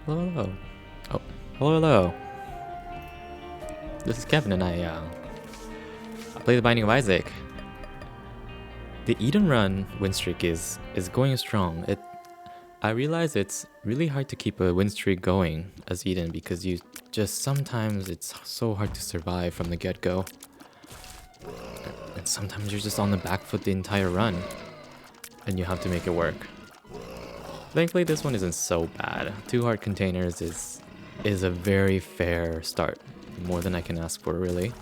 Hello, hello. Oh, hello, hello. This is Kevin, and I play the Binding of Isaac. The Eden Run win streak is going strong. I realize it's really hard to keep a win streak going as Eden because you just sometimes it's so hard to survive from the get-go, and sometimes you're just on the back foot the entire run, and you have to make it work. Thankfully, this one isn't so bad. 2 heart containers is a very fair start. More than I can ask for, really.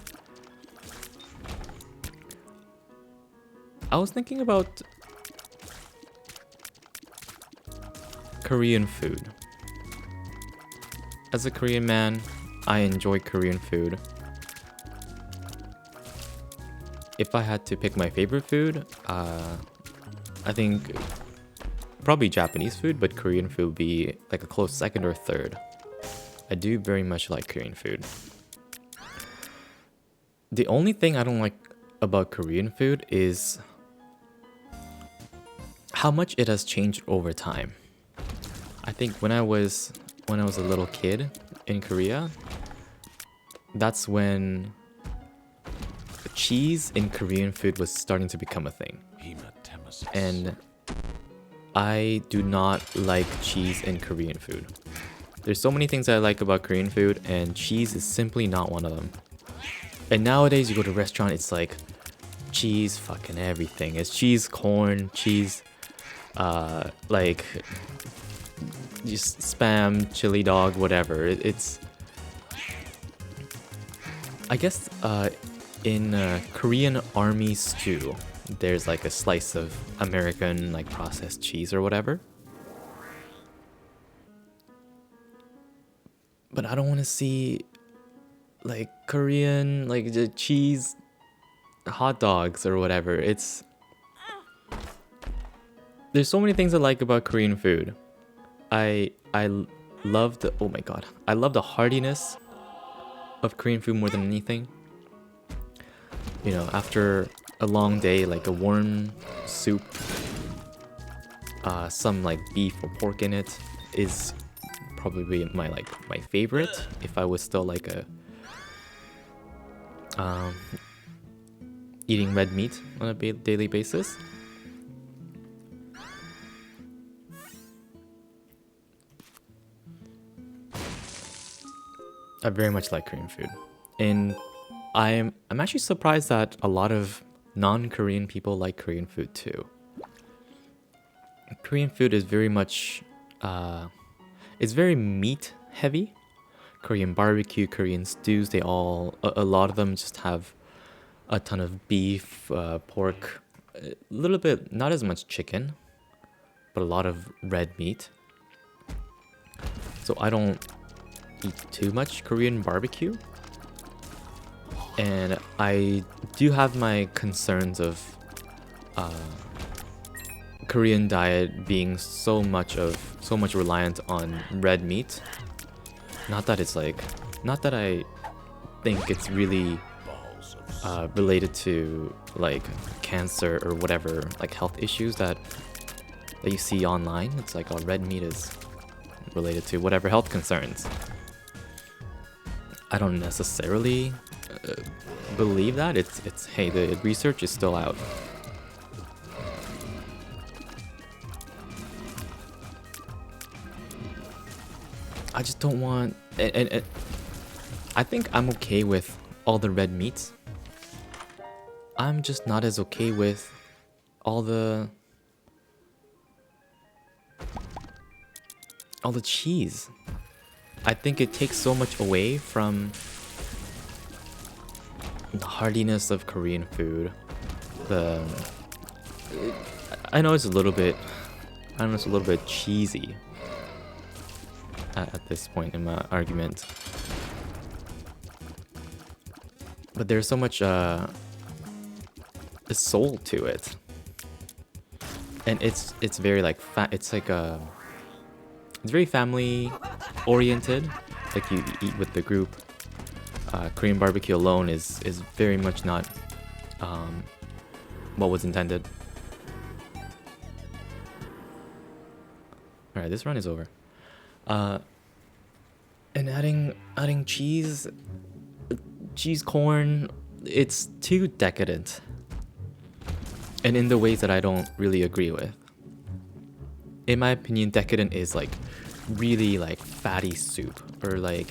I was thinking about Korean food. As a Korean man, I enjoy Korean food. If I had to pick my favorite food, I think probably Japanese food, but Korean food would be like a close second or third. I do very much like Korean food. The only thing I don't like about Korean food is how much it has changed over time. I think when I was a little kid in Korea, that's when cheese in Korean food was starting to become a thing. And I do not like cheese in Korean food. There's so many things I like about Korean food, and cheese is simply not one of them. And nowadays you go to a restaurant, it's like cheese fucking everything. It's cheese, corn, cheese, like just spam, chili dog, whatever. It's I guess in Korean army stew, there's like a slice of American like processed cheese or whatever. But I don't want to see like Korean like the cheese hot dogs or whatever. There's so many things I like about Korean food. I love the, oh my god, I love the heartiness of Korean food more than anything. You know, after a long day, like a warm soup, some like beef or pork in it is probably my favorite. If I was still like a eating red meat on a daily basis. I very much like Korean food, and I'm actually surprised that a lot of non-Korean people like Korean food too. Korean food is very much it's very meat heavy. Korean barbecue, Korean stews, they all a lot of them just have a ton of beef, pork, a little bit, not as much chicken, but a lot of red meat. So I don't eat too much Korean barbecue. And I do have my concerns of Korean diet being so much reliant on red meat. Not that I think it's really related to like cancer or whatever, like health issues that you see online. It's like, oh, red meat is related to whatever health concerns. I don't necessarily believe that. It's hey, the research is still out. I just don't want, and I think I'm okay with all the red meats. I'm just not as okay with all the cheese. I think it takes so much away from the heartiness of Korean food. I know it's a little bit cheesy at this point in my argument, but there's so much soul to it, and it's very like it's very family oriented. Like you eat with the group. Korean barbecue alone is very much not what was intended. Alright, this run is over. And adding cheese corn, it's too decadent. And in the ways that I don't really agree with. In my opinion, decadent is like really like fatty soup or like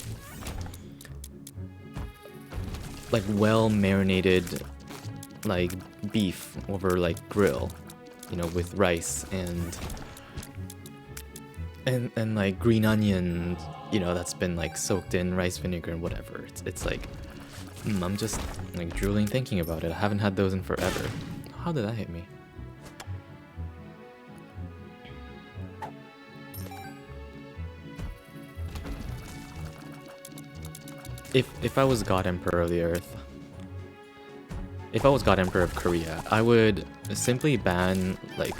well marinated like beef over like grill, you know, with rice and like green onion, you know, that's been like soaked in rice vinegar and whatever. It's like I'm just like drooling thinking about it. I haven't had those in forever. How did that hit me? If I was God Emperor of the Earth, if I was God Emperor of Korea, I would simply ban, like,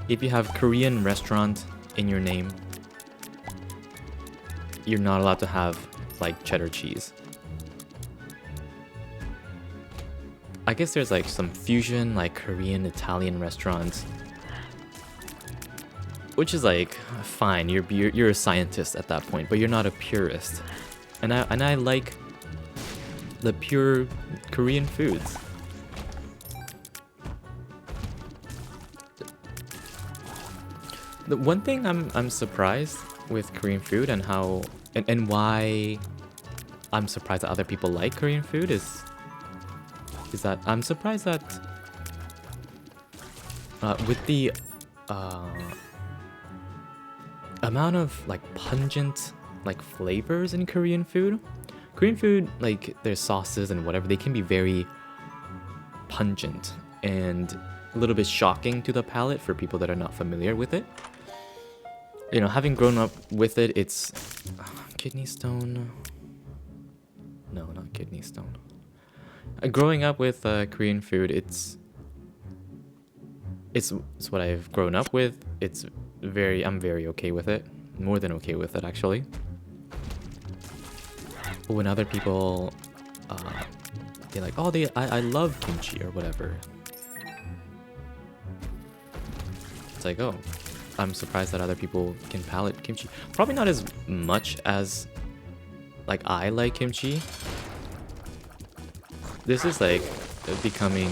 if you have Korean restaurant in your name, you're not allowed to have, like, cheddar cheese. I guess there's, like, some fusion, like, Korean, Italian restaurants, which is, like, fine, you're a scientist at that point, but you're not a purist. And I like the pure Korean foods. The one thing I'm surprised with Korean food and how and why I'm surprised that other people like Korean food is that I'm surprised that with the amount of like pungent like flavors in Korean food, like their sauces and whatever, they can be very pungent and a little bit shocking to the palate for people that are not familiar with it. You know, having grown up with it, it's kidney stone. No, not kidney stone. Growing up with Korean food, it's what I've grown up with. I'm very okay with it. More than okay with it, actually. But when other people, they're like, oh, I love kimchi or whatever. It's like, oh, I'm surprised that other people can palate kimchi. Probably not as much as, like, I like kimchi. This is like becoming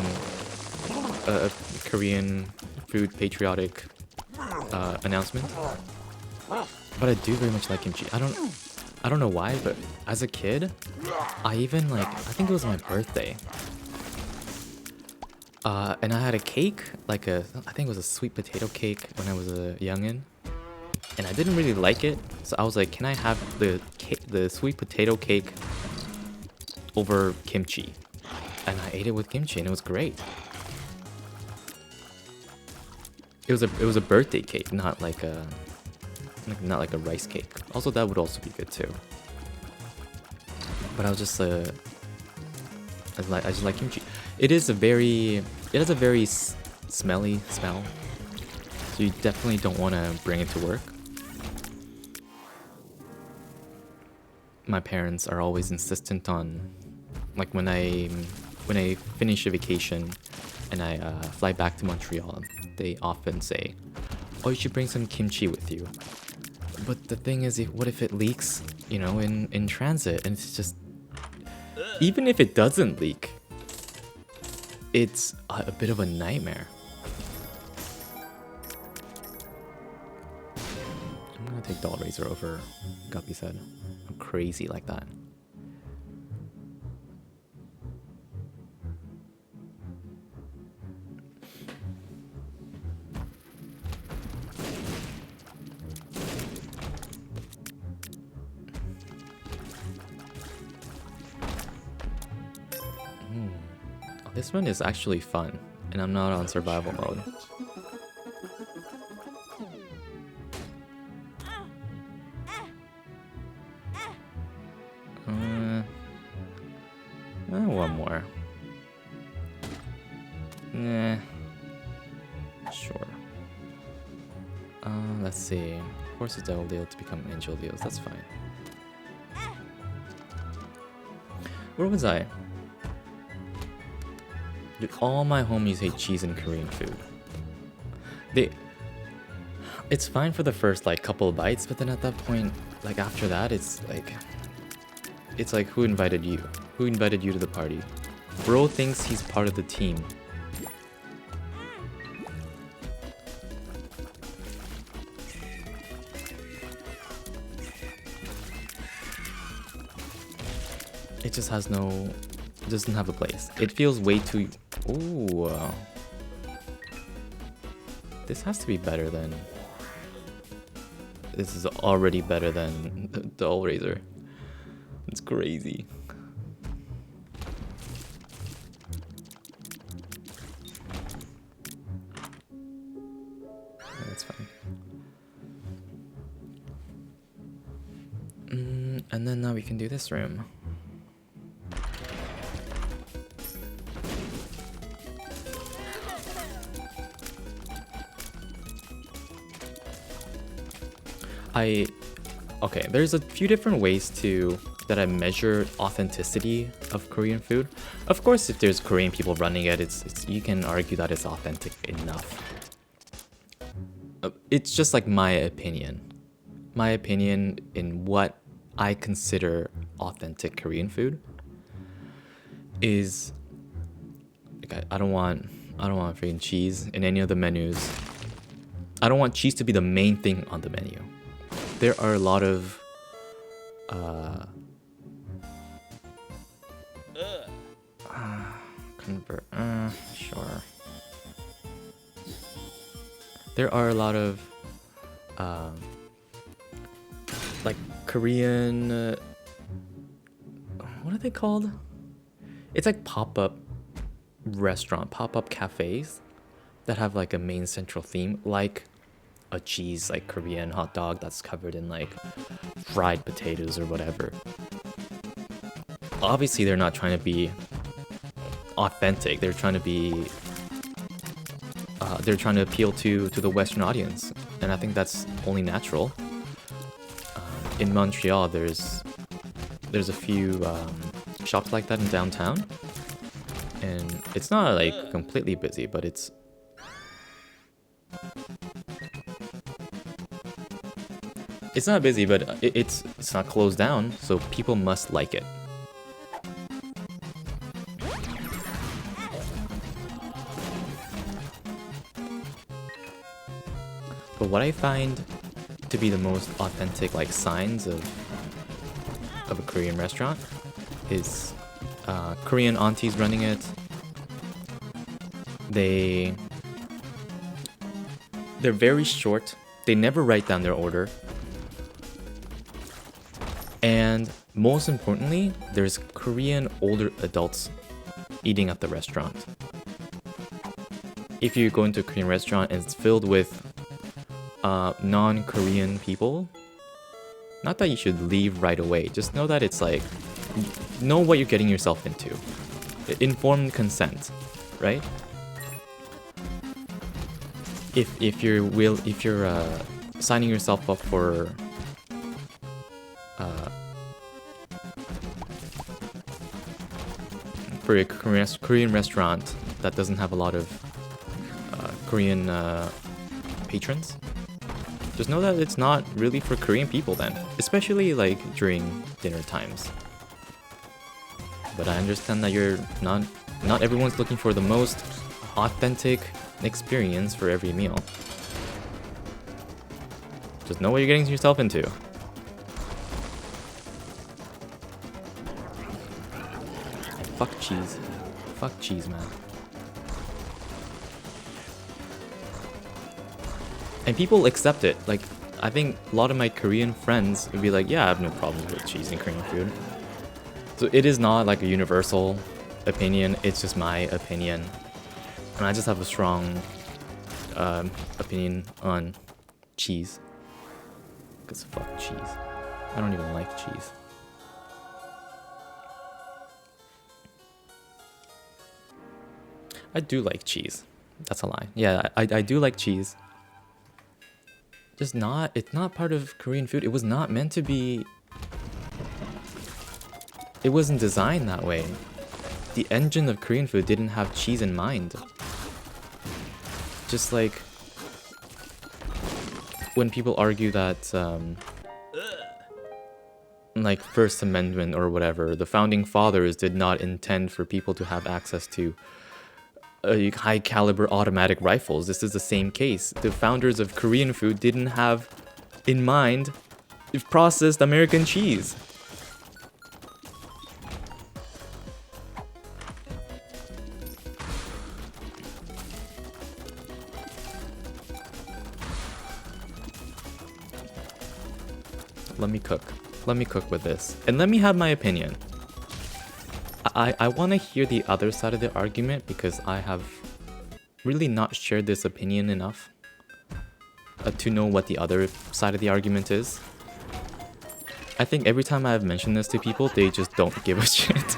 a Korean food patriotic announcement. But I do very much like kimchi. I don't know why, but as a kid, I even like, I think it was my birthday. And I had a cake, I think it was a sweet potato cake when I was a youngin'. And I didn't really like it, so I was like, can I have the sweet potato cake over kimchi? And I ate it with kimchi and it was great. It was a birthday cake, not like a rice cake. Also, that would also be good too. But I was just I just like kimchi. It has a very smelly smell, so you definitely don't want to bring it to work. My parents are always insistent on, like, when I finish a vacation and I fly back to Montreal, they often say, oh, you should bring some kimchi with you. But the thing is, what if it leaks, you know, in transit? And it's just, even if it doesn't leak, it's a bit of a nightmare. I'm gonna take Doll Razor over Guppy said. I'm crazy like that. This one is actually fun, and I'm not on survival mode. One more. Sure. Let's see. Horses devil deal to become angel deals. That's fine. Where was I? Dude, all my homies hate cheese and Korean food. It's fine for the first like couple of bites, but then at that point, like after that, it's like who invited you? Who invited you to the party? Bro thinks he's part of the team. It just has no, it doesn't have a place. It feels way too. Ooh. This has to be better than. This is already better than the Dull Razor. It's crazy. That's fine. And then now we can do this room. Okay, there's a few different ways that I measure authenticity of Korean food. Of course, if there's Korean people running it, you can argue that it's authentic enough. It's just like my opinion. My opinion in what I consider authentic Korean food is like I don't want freaking cheese in any of the menus. I don't want cheese to be the main thing on the menu. There are a lot of sure. There are a lot of like Korean what are they called? It's like pop-up cafes that have like a main central theme, like a cheese like Korean hot dog that's covered in like fried potatoes or whatever. Obviously they're not trying to be authentic. They're trying to be they're trying to appeal to the Western audience, and I think that's only natural. In Montreal there's a few shops like that in downtown, and it's not like completely busy, but it's not busy, but it's not closed down, so people must like it. But what I find to be the most authentic like signs of a Korean restaurant is Korean aunties running it. They're very short. They never write down their order. And most importantly, there's Korean older adults eating at the restaurant. If you go into a Korean restaurant and it's filled with non-Korean people, not that you should leave right away, just know that it's like, know what you're getting yourself into. Informed consent, right? If you're signing yourself up for a Korean restaurant that doesn't have a lot of Korean patrons, just know that it's not really for Korean people then, especially like during dinner times. But I understand that you're not everyone's looking for the most authentic experience for every meal. Just know what you're getting yourself into. Fuck cheese. Fuck cheese, man. And people accept it. Like, I think a lot of my Korean friends would be like, yeah, I have no problem with cheese in Korean food. So it is not like a universal opinion, it's just my opinion. And I just have a strong opinion on cheese. Because fuck cheese. I don't even like cheese. I do like cheese. That's a lie. Yeah, I do like cheese. Just not, it's not part of Korean food. It was not meant to be. It wasn't designed that way. The engine of Korean food didn't have cheese in mind. Just like when people argue that like First Amendment or whatever, the founding fathers did not intend for people to have access to high caliber automatic rifles. This is the same case. The founders of Korean food didn't have in mind processed American cheese. Let me cook. Let me cook with this. And let me have my opinion. I want to hear the other side of the argument because I have really not shared this opinion enough to know what the other side of the argument is. I think every time I've mentioned this to people, they just don't give a shit.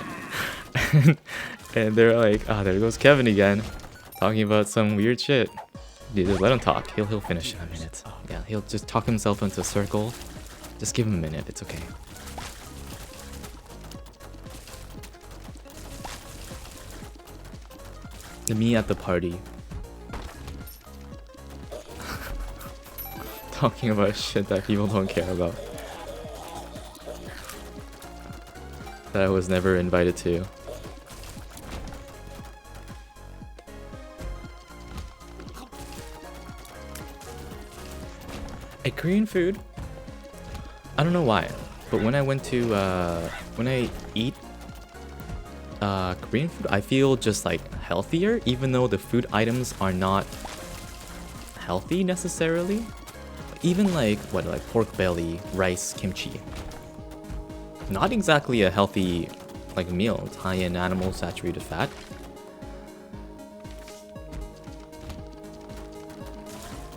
and they're like, ah, oh, there goes Kevin again, talking about some weird shit. Dude, just let him talk. He'll finish in a minute. Yeah, he'll just talk himself into a circle. Just give him a minute. It's okay. Me at the party. Talking about shit that people don't care about. That I was never invited to. At Korean food, I don't know why, but when I went to, when I eat Korean food, I feel just like healthier, even though the food items are not healthy necessarily. Even like like pork belly, rice, kimchi. Not exactly a healthy like meal. It's high in animal saturated fat.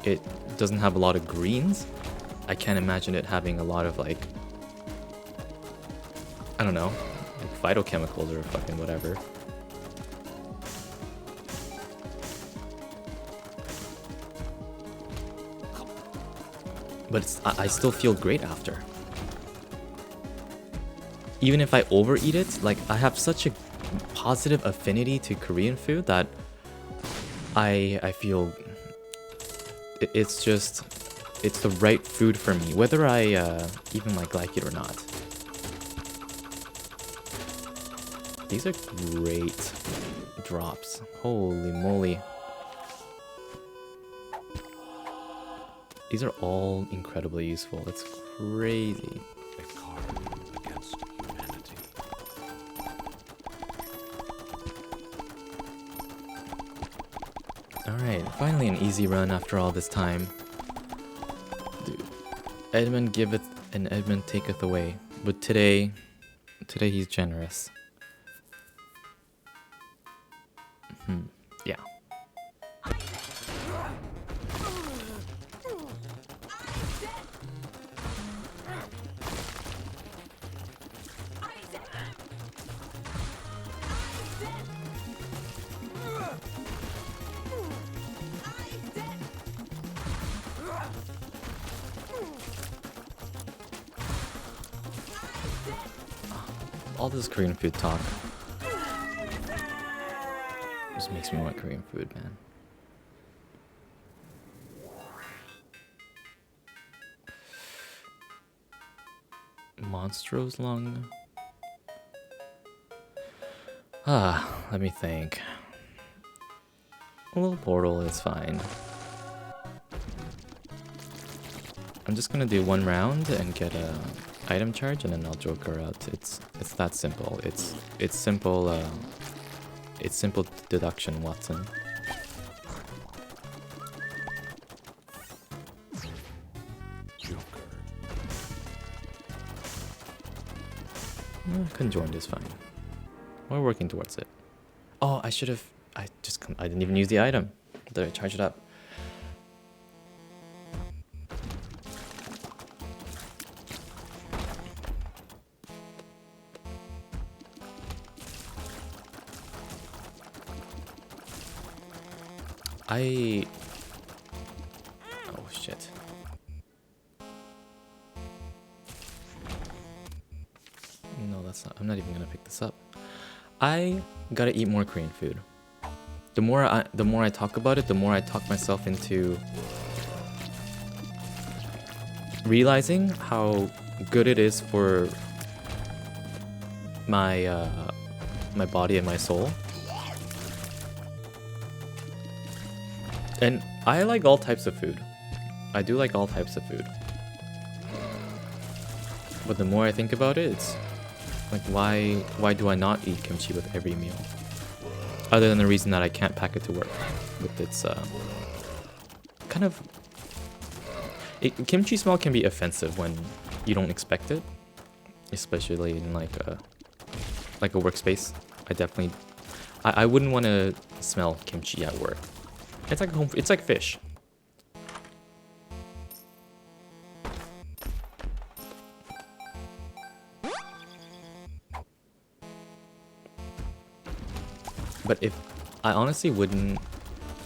It doesn't have a lot of greens. I can't imagine it having a lot of like, I don't know, like phytochemicals or fucking whatever. But I still feel great after. Even if I overeat it, like I have such a positive affinity to Korean food that I feel it's the right food for me, whether I even like it or not. These are great drops. Holy moly. These are all incredibly useful. It's crazy. A card against humanity. Alright, finally an easy run after all this time. Dude, Edmund giveth and Edmund taketh away. But today he's generous. Yeah. All this Korean food talk just makes me want Korean food, man. Monstro's lung. Let me think. A little portal is fine. I'm just gonna do one round and get a item charge, and then I'll joke her out. It's that simple. It's simple. It's simple deduction, Watson. Conjoined is fine. We're working towards it. Oh, I should have. I didn't even use the item. Did I charge it up? Oh shit. No, that's not. I'm not even gonna pick this up. I gotta eat more Korean food. The more I talk about it, the more I talk myself into realizing how good it is for my my body and my soul. And I like all types of food. I do like all types of food. But the more I think about it, it's like, why do I not eat kimchi with every meal? Other than the reason that I can't pack it to work with its kind of... kimchi smell can be offensive when you don't expect it, especially in like a workspace. I wouldn't want to smell kimchi at work. It's like home. It's like fish. But if I honestly wouldn't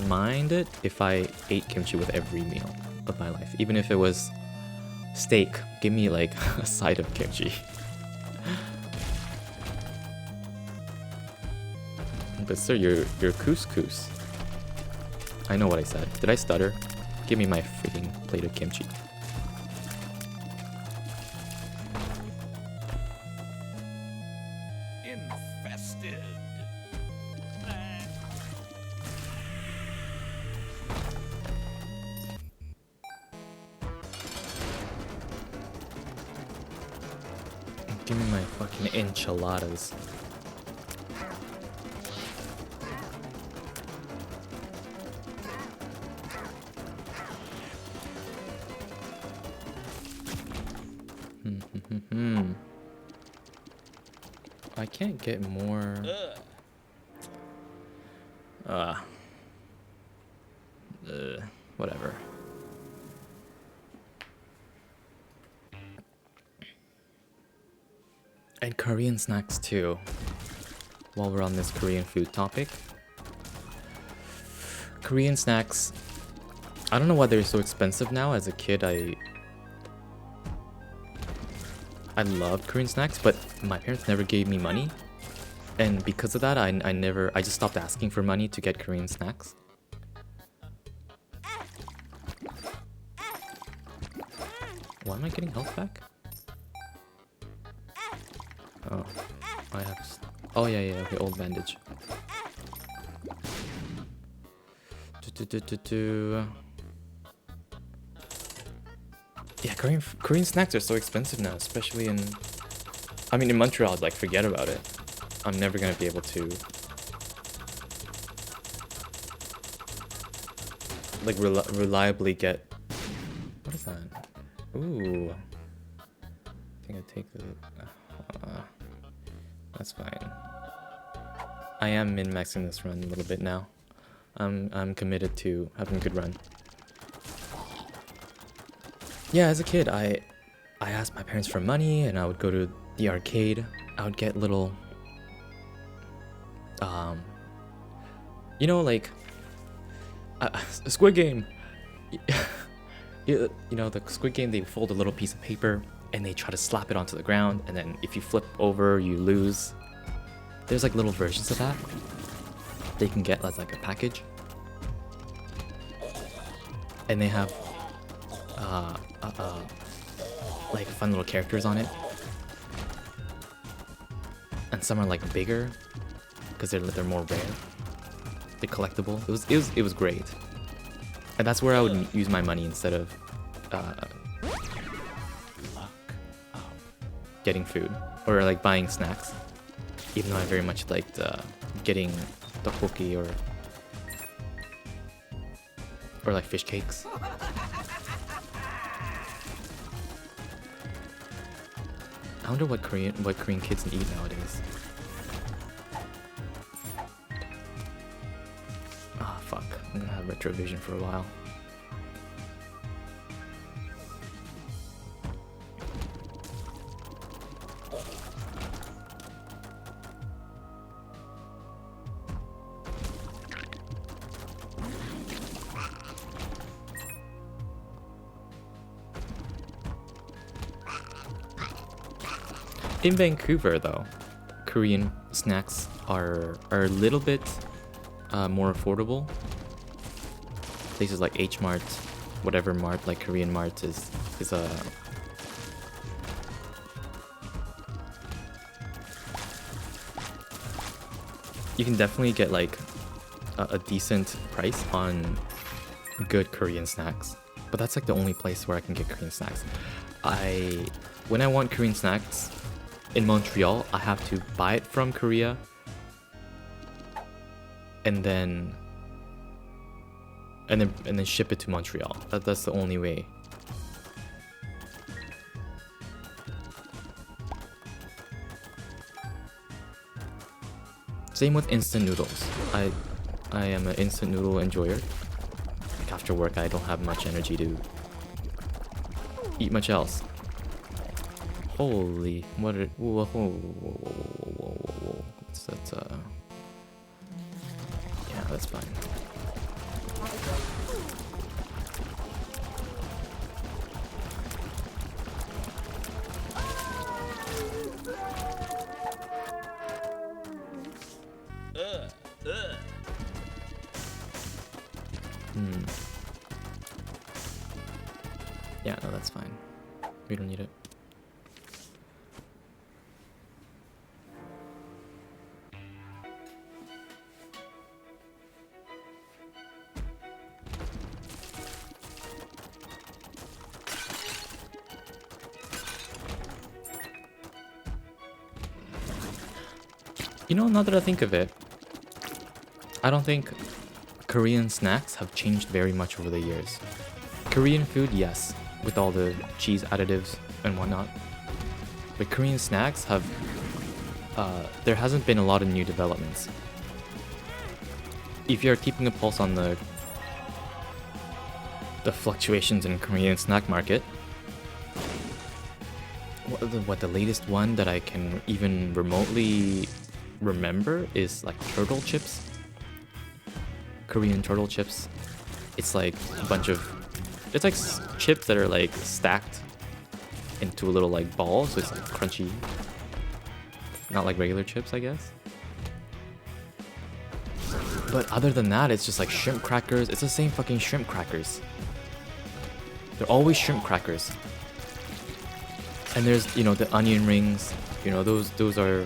mind it if I ate kimchi with every meal of my life, even if it was steak. Give me like a side of kimchi. But sir, your couscous. I know what I said. Did I stutter? Give me my freaking plate of kimchi. Infested. Give me my fucking enchiladas. I can't get more. Whatever. And Korean snacks too. While we're on this Korean food topic. Korean snacks. I don't know why they're so expensive now. As a kid, I loved Korean snacks, but my parents never gave me money. And because of that, I just stopped asking for money to get Korean snacks. Why am I getting health back? Oh, I have... Oh, yeah, okay, old bandage. Yeah, Korean snacks are so expensive now, especially in... I mean, in Montreal, I'd like, forget about it. I'm never gonna be able to... like, reliably get... What is that? Ooh. I think I take the... that's fine. I am min-maxing this run a little bit now. I'm committed to having a good run. Yeah, as a kid, I asked my parents for money, and I would go to the arcade. I would get little, you know, like a Squid Game. You know, the Squid Game. They fold a little piece of paper and they try to slap it onto the ground, and then if you flip over, you lose. There's like little versions of that they can get as like a package, and they have like fun little characters on it, and some are like bigger because they're more rare. They're collectible. It was great, and that's where I would use my money instead of getting food or like buying snacks. Even though I very much liked getting tteokbokki or like fish cakes. I wonder what Korean kids eat nowadays. Ah, fuck. I'm gonna have retrovision for a while. In Vancouver, though, Korean snacks are a little bit more affordable. Places like H Mart, whatever mart, like Korean mart, is you can definitely get like a decent price on good Korean snacks. But that's like the only place where I can get Korean snacks. When I want Korean snacks in Montreal, I have to buy it from Korea and then ship it to Montreal. That's the only way. Same with instant noodles. I am an instant noodle enjoyer. Like after work, I don't have much energy to eat much else. Holy, what are, whoa, whoa, whoa, whoa, whoa, whoa, whoa. That's yeah, that's fine. Yeah, no, that's fine. We don't need it. You know, now that I think of it, I don't think Korean snacks have changed very much over the years. Korean food, yes, with all the cheese additives and whatnot. But Korean snacks have, there hasn't been a lot of new developments. If you're keeping a pulse on the fluctuations in Korean snack market, what the latest one that I can even remotely remember is like turtle chips. Korean turtle chips. It's like a bunch of, it's like chips that are like stacked into a little like ball, so it's like crunchy. Not like regular chips, I guess. But other than that, it's just like shrimp crackers. It's the same fucking shrimp crackers. They're always shrimp crackers. And there's, you know, the onion rings. You know, those are,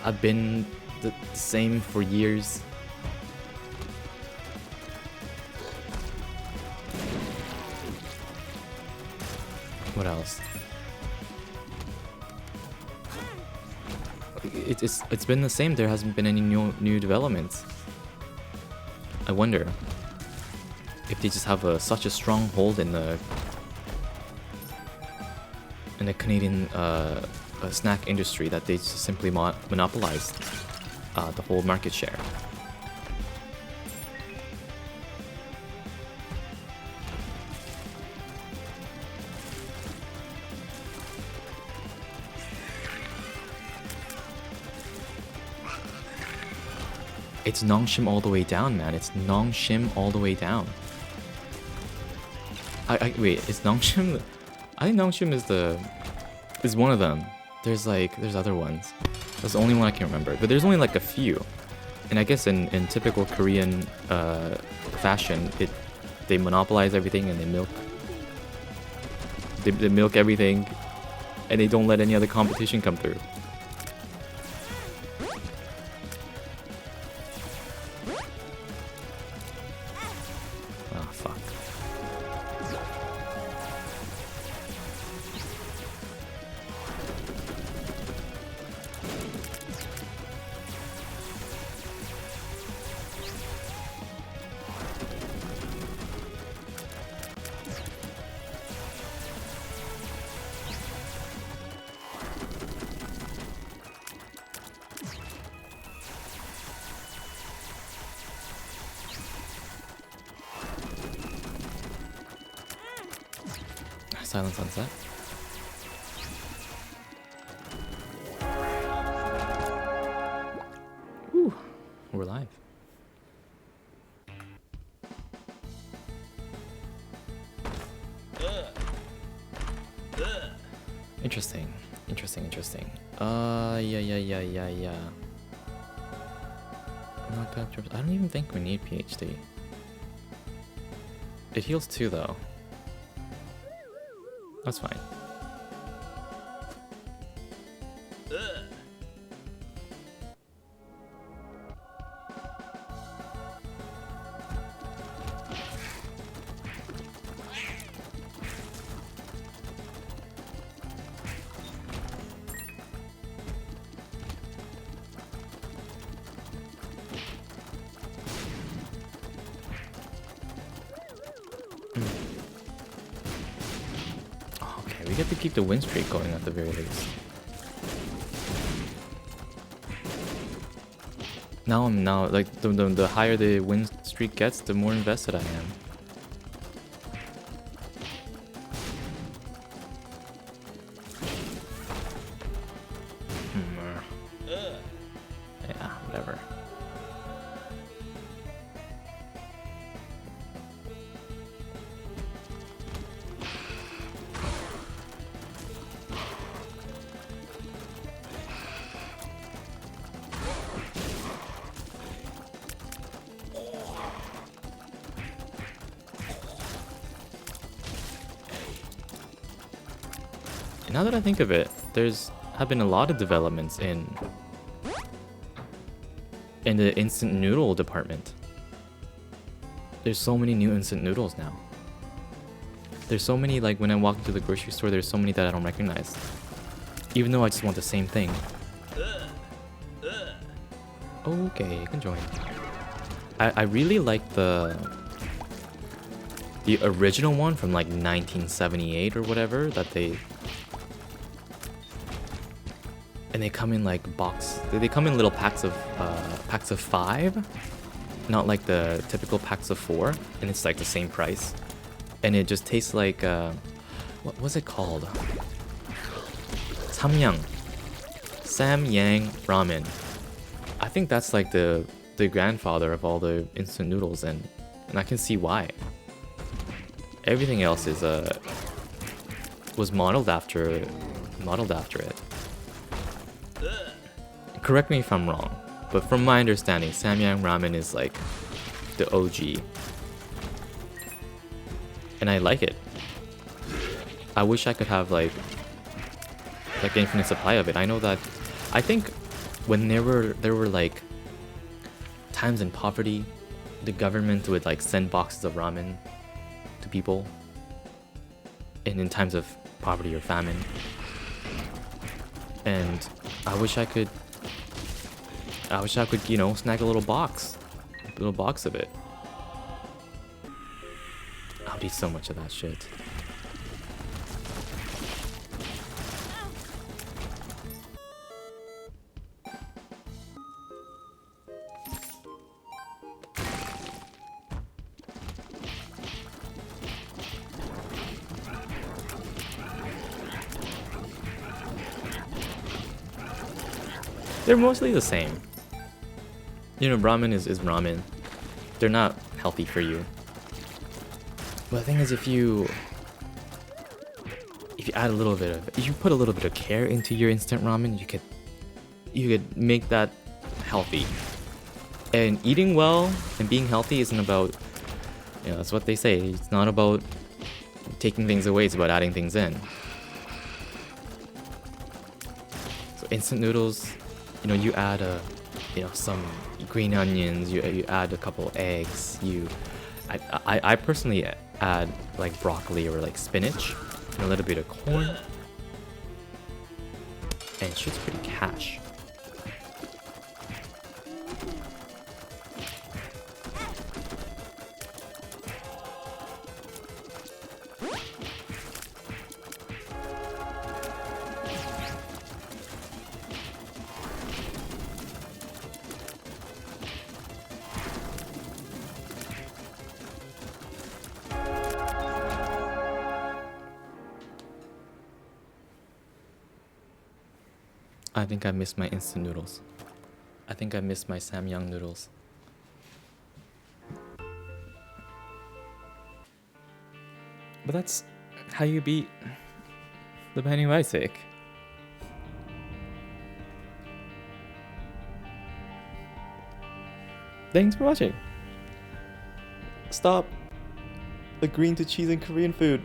have been the same for years. What else? It's been the same. There hasn't been any new developments. I wonder if they just have such a strong hold in the Canadian snack industry that they just simply monopolized the whole market share. It's Nongshim all the way down, man. It's Nongshim all the way down. Wait, is Nongshim? I think Nongshim is one of them. There's other ones. That's the only one I can remember. But there's only like a few. And I guess in typical Korean fashion, they monopolize everything and they milk everything, and they don't let any other competition come through. Oh fuck. Silent Sunset. Whew, we're live. Interesting. Yeah. I don't even think we need PhD. It heals too, though. That's fine. Okay, we get to keep the win streak going at the very least. Now like the higher the win streak gets, the more invested I am. Yeah, whatever. And now that I think of it, have been a lot of developments in the instant noodle department. There's so many new instant noodles now. There's so many, like when I walk into the grocery store, there's so many that I don't recognize. Even though I just want the same thing. Okay, you can join. I really like the original one from like 1978 or whatever that they... And they come in like they come in little packs of 5, not like the typical packs of 4, and it's like the same price, and it just tastes like what was it called? Samyang ramen. I think that's like the grandfather of all the instant noodles, and I can see why. Everything else is was modeled after it. Correct me if I'm wrong, but from my understanding, Samyang ramen is like the OG. And I like it. I wish I could have like infinite supply of it. I know that, I think when there were like times in poverty, the government would like send boxes of ramen to people. And in times of poverty or famine. And I wish I could, you know, snag a little box of it. I'll eat so much of that shit. They're mostly the same. You know, ramen is ramen. They're not healthy for you. But the thing is, if you add a little bit of, if you put a little bit of care into your instant ramen, you could make that healthy. And eating well and being healthy isn't about, you know, that's what they say. It's not about taking things away, it's about adding things in. So instant noodles, you know, you add some green onions, you add a couple eggs, I personally add like broccoli or like spinach and a little bit of corn, and shit's pretty cash. I think I miss my instant noodles. I think I miss my Samyang noodles. But that's how you beat the Binding of Isaac. Thanks for watching. Stop agreeing to cheese and Korean food.